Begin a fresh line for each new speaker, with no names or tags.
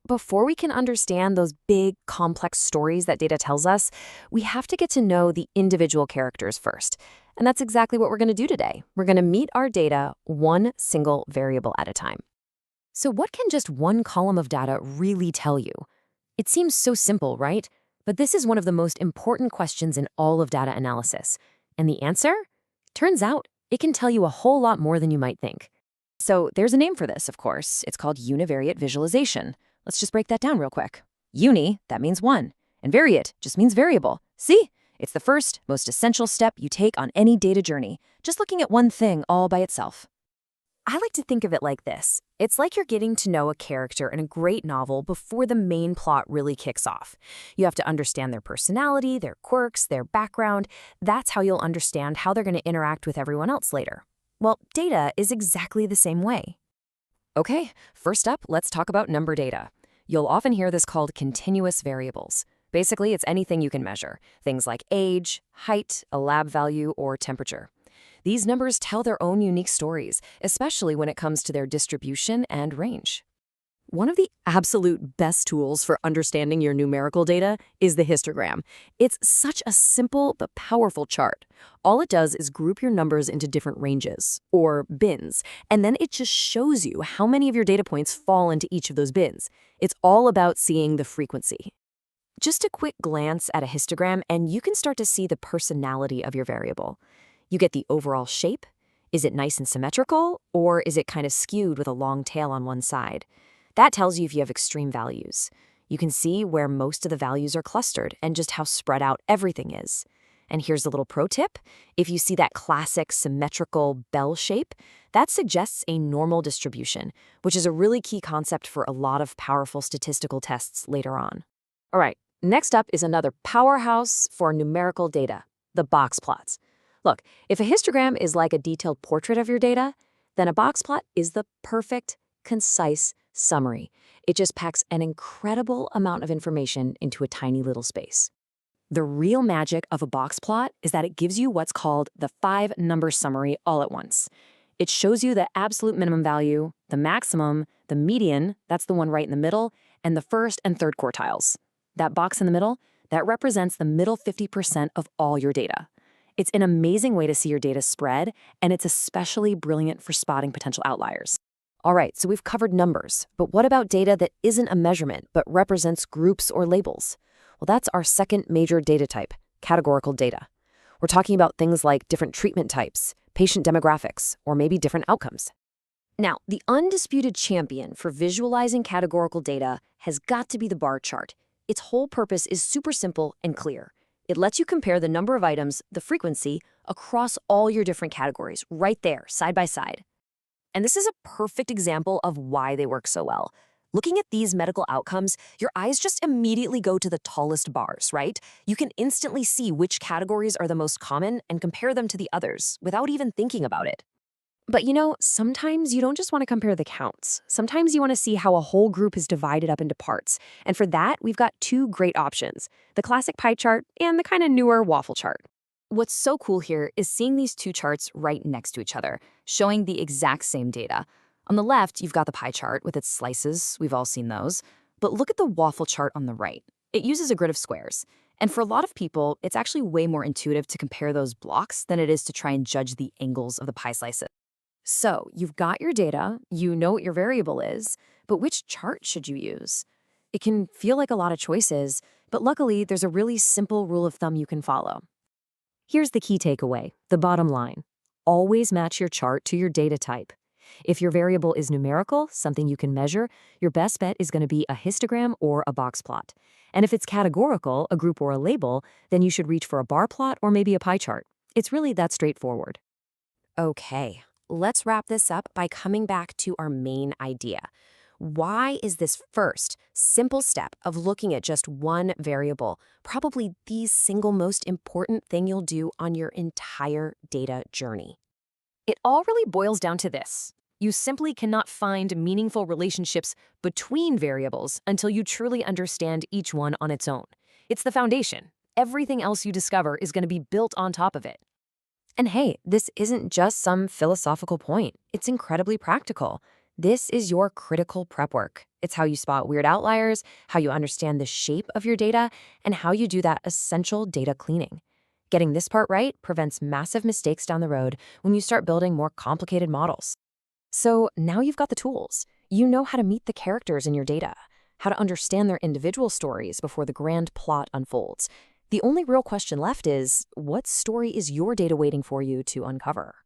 Before we can understand those big, complex stories that data tells us, we have to get to know the individual characters first. And that's exactly what we're going to do today. We're going to meet our data one single variable at a time. So what can just one column of data really tell you? It seems so simple, right? But this is one of the most important questions in all of data analysis. And the answer? Turns out, it can tell you a whole lot more than you might think. So there's a name for this, of course. It's called univariate visualization. Let's just break that down real quick. Uni, that means one. And variate just means variable. See? It's the first, most essential step you take on any data journey, just looking at one thing all by itself. I like to think of it like this. It's like you're getting to know a character in a great novel before the main plot really kicks off. You have to understand their personality, their quirks, their background. That's how you'll understand how they're going to interact with everyone else later. Well, data is exactly the same way. Okay, first up, let's talk about number data. You'll often hear this called continuous variables. Basically, it's anything you can measure, things like age, height, a lab value, or temperature. These numbers tell their own unique stories, especially when it comes to their distribution and range. One of the absolute best tools for understanding your numerical data is the histogram. It's such a simple but powerful chart. All it does is group your numbers into different ranges, or bins, and then it just shows you how many of your data points fall into each of those bins. It's all about seeing the frequency. Just a quick glance at a histogram, and you can start to see the personality of your variable. You get the overall shape. Is it nice and symmetrical, or is it kind of skewed with a long tail on one side? That tells you if you have extreme values. You can see where most of the values are clustered and just how spread out everything is. And here's a little pro tip. If you see that classic symmetrical bell shape, that suggests a normal distribution, which is a really key concept for a lot of powerful statistical tests later on. All right, next up is another powerhouse for numerical data, the box plots. Look, if a histogram is like a detailed portrait of your data, then a box plot is the perfect, concise summary. It just packs an incredible amount of information into a tiny little space. The real magic of a box plot is that it gives you what's called the 5-number summary all at once. It shows you the absolute minimum value, the maximum, the median, that's the one right in the middle, and the first and third quartiles. That box in the middle, that represents the middle 50% of all your data. It's an amazing way to see your data spread, and it's especially brilliant for spotting potential outliers. All right, so we've covered numbers, but what about data that isn't a measurement but represents groups or labels? Well, that's our second major data type, categorical data. We're talking about things like different treatment types, patient demographics, or maybe different outcomes. Now, the undisputed champion for visualizing categorical data has got to be the bar chart. Its whole purpose is super simple and clear. It lets you compare the number of items, the frequency, across all your different categories, right there, side by side. And this is a perfect example of why they work so well. Looking at these medical outcomes, your eyes just immediately go to the tallest bars, right? You can instantly see which categories are the most common and compare them to the others without even thinking about it. But sometimes you don't just want to compare the counts. Sometimes you want to see how a whole group is divided up into parts. And for that, we've got two great options, the classic pie chart and the kind of newer waffle chart. What's so cool here is seeing these two charts right next to each other, showing the exact same data. On the left, you've got the pie chart with its slices. We've all seen those. But look at the waffle chart on the right. It uses a grid of squares. And for a lot of people, it's actually way more intuitive to compare those blocks than it is to try and judge the angles of the pie slices. So you've got your data, you know what your variable is, but which chart should you use? It can feel like a lot of choices, but luckily there's a really simple rule of thumb you can follow. Here's the key takeaway, the bottom line. Always match your chart to your data type. If your variable is numerical, something you can measure, your best bet is going to be a histogram or a box plot. And if it's categorical, a group or a label, then you should reach for a bar plot or maybe a pie chart. It's really that straightforward. Okay, let's wrap this up by coming back to our main idea. Why is this first, simple step of looking at just one variable probably the single most important thing you'll do on your entire data journey? It all really boils down to this. You simply cannot find meaningful relationships between variables until you truly understand each one on its own. It's the foundation. Everything else you discover is going to be built on top of it. And hey, this isn't just some philosophical point. It's incredibly practical. This is your critical prep work. It's how you spot weird outliers, how you understand the shape of your data, and how you do that essential data cleaning. Getting this part right prevents massive mistakes down the road when you start building more complicated models. So now you've got the tools. You know how to meet the characters in your data, how to understand their individual stories before the grand plot unfolds. The only real question left is, what story is your data waiting for you to uncover?